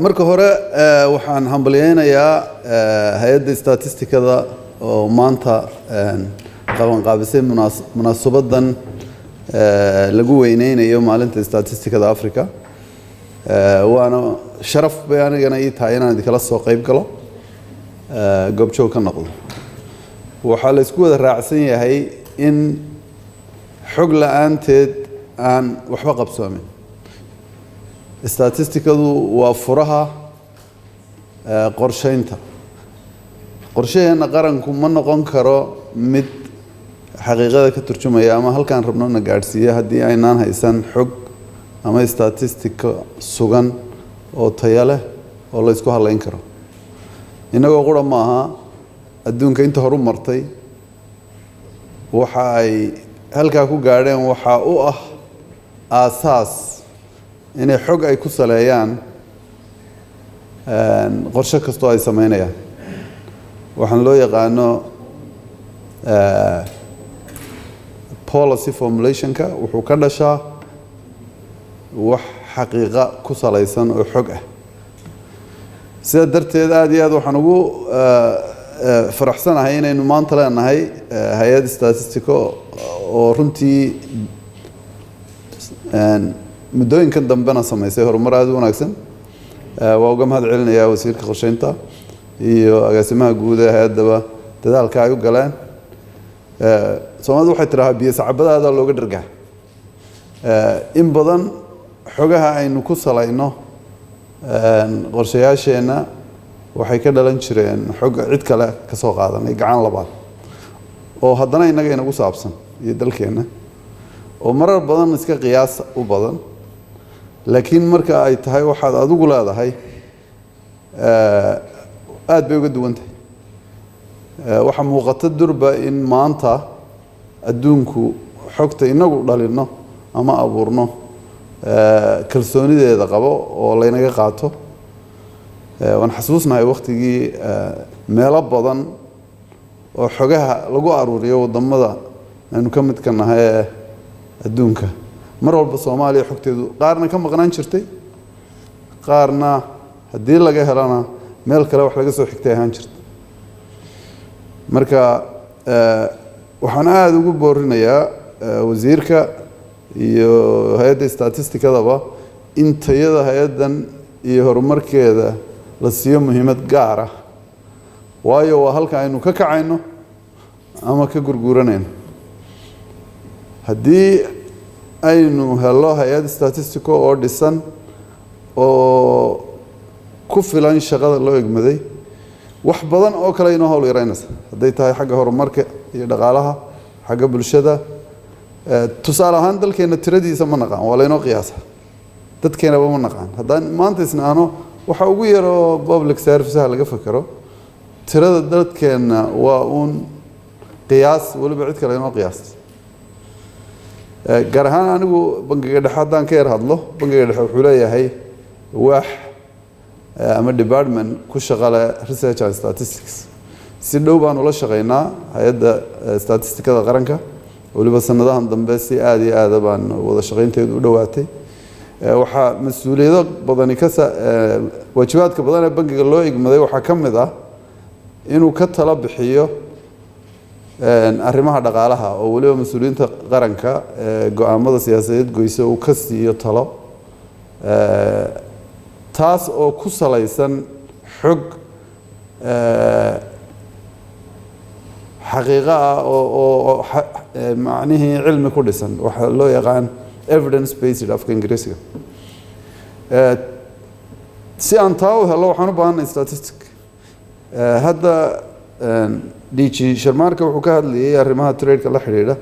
marka hore waxaan hambaliyeynayaa hay'adda statistikada oo maanta qaban qaabisay munaasabadan lagu weyneynayo maalinta statistikada Afrika waana sharaf bayanigana ii tahay inaan idin soo qayb galo goobjoog ka noqdo waxa la isku wada raacsan yahay in xog la'aanteed aan waxba qabsoomin statistikadu waa furaha qorsheynta qorsheena qaranku ma noqon karo mid xaqiiqada ka turjumaya ama halkaan rabnona gaarsiiyo haddii aynaan haysan xog ama statistika sugan oo tayo leh oo la isku halayn karo inagoo qura maaha adduunka inta horu martay waxa ay halkaa ku gaadheen waxa u ah aasaas inay xog ay ku saleeyaan qorshe kastoo ay sameynayaan waxaan loo yaqaano policy formulationka wuxuu ka dhashaa wax xaqiiqa ku salaysan oo xog ah sida darteed aad iyo aad waxaan ugu faraxsanahay inaynu maanta leenahay hay'ad statistico oo runtii muddooyinkan dambena samaysay horumar aad u wanaagsan waa uga mahad celinayaa wasiirka qorsheynta iyo agaasimaha guud ee hay'adaba dadaalka ay u galeen Soomaalidu waxay tiraahdaa biyo sacabadaada looga dhargaa in badan xogaha aynu ku salayno qorshayaasheena waxay ka dhalan jireen xog cid kale ka soo qaadanay gacan labaad oo haddana inaga inagu saabsan iyo dalkeena oo marar badan iska qiyaas u badan laakiin marka ay tahay waxaad adigu leedahay aad bay uga duwan tahay waxa muuqata durba in maanta adduunku xogta inagu dhalino ama abuurno kalsoonideeda qabo oo laynaga qaato waan xasuusnahay waqtigii meelo badan oo xogaha lagu aruuriyo wadamada aynu ka mid ka nahay adduunka mar walba Soomaaliya xogteedu qaarna ka maqnaan jirtay qaarna haddii laga helana meel kale wax laga soo xigtay ahaan jirtay marka waxaan aad ugu boorinayaa wasiirka iyo hay'adda statistikadaba in tayada hay'adan iyo horumarkeeda la siiyo muhiimad gaar ah waayo waa halka aynu ka kacayno ama ka gurguranayno haddii aynu helo hay'ad statistiko oo dhisan oo ku filan shaqada loo egmaday wax badan oo kale inoo hawl yaraynaysa hadday tahay xagga horumarka iyo dhaqaalaha xagga bulshada tusaale ahaan dalkeena tiradiisa ma naqaan waa laynoo qiyaasa dadkeenaba ma naqaan haddaan maanta isnaano waxa ugu yaroo public serviceha laga fakaro tirada dadkeena waa uun qiyaas waliba cid kale inoo qiyaasta gaar ahaan anigu bangiga dhexe haddaan ka yar hadlo bangiga dhexe wuxuu leeyahay waax ama department ku shaqale research and statistics si dhow baan ula shaqeynaa hay'adda statistikada qaranka waliba sanadahan dambe si aad iyo aad baan wada shaqeynteedu u dhawaatay waxa mas'uuliyado badan waajibaadka badan ee bangiga loo igmaday waxa ka mid ah inuu ka tala bixiyo arrimaha dhaqaalaha oo waliba mas'uuliyiinta qaranka go'aamada siyaasadeed goyso uu ka siiyo talo taas oo ku salaysan xog xaqiiqo ah oo macnihii cilmi ku dhisan waxa loo yaqaan evidence based afka ingiriisiga si aan taa u helo waxaan u baahanahay statistic hadda DG Sharmarka wuxuu ka hadlayay arrimaha trade-ka la xiriira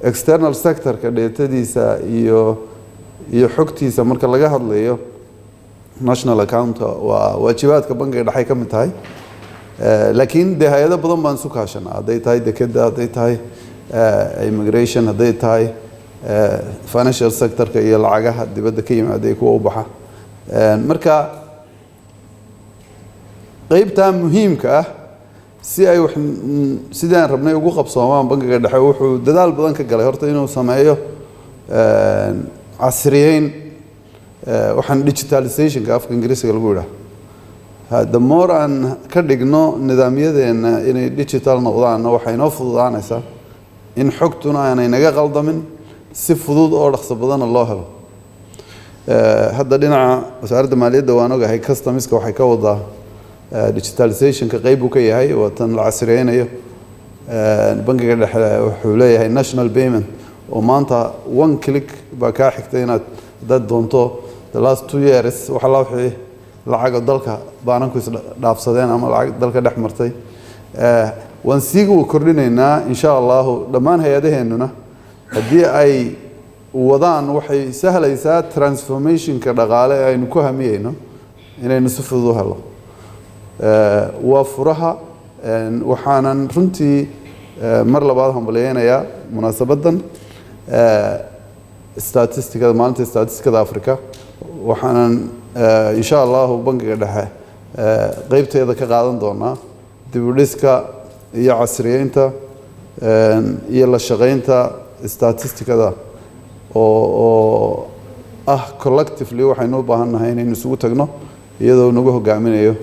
external sector-ka dheetadiisa iyo xogtiisa marka laga hadlayo national account waa waajibaadka bangiga dhexe ka mid tahay laakiin de hay'ado badan baan isu kaashanaa hadday tahay dekeda hadday tahay immigration hadday tahay financial sector-ka iyo lacagaha dibadda ka yimaada kuwa u baxa marka qaybta muhiimka ah si ay sidaan rabnay ugu qabsoomaan bangiga dhexe wuxuu dadaal badan ka galay horta inuu sameeyo casriyeyn waxaan digitalizationka afka ingiriisiga lagu yidhaah the more aan ka dhigno nidaamyadeena inay digital noqdaan waxay noo fududaanaysaa in xogtuna aanay naga qaldamin si fudud oo dhaqso badan loo helo hadda dhinaca wasaaradda maaliyadda waan ogahay customska waxay ka wadaa digitalizationka qayb uu ka yahay oo tan la casriyeynayo bangiga dhexe wuxuu leeyahay national payment oo maanta one click baa kaa xigtay inaad dad doonto the last 2 years waxa la wixii lacag dalka baananku is dhaafsadeen ama lacag dalka dhex martay waan sii kordhinaynaa insha Allah dhammaan hay'adaheennuna haddii ay wadaan waxay sahlaysaa transformationka dhaqaale ee aynu ku hamiyeyno inaynu si fudud u helo waa furaha waxaanan runtii mar labaad hambalyeynaya munaasabadan statistikada maalinta statistikada Afrika waxaanan insha Allah bangiga dhexe qaybteeda ka qaadan doonaa dib u dhiska iyo casriyeynta iyo la shaqeynta statistikada oo collectively waxaynu u baahannahay inaynu isugu tagno iyadoo nagu hogaaminayo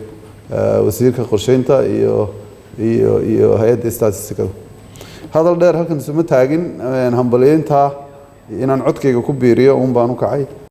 wasiirka qorsheynta iyo hay'adda statistikada hadal dheer halkan isuma taagin hambalyeynta inaan codkayga ku biiriyo baan u kacay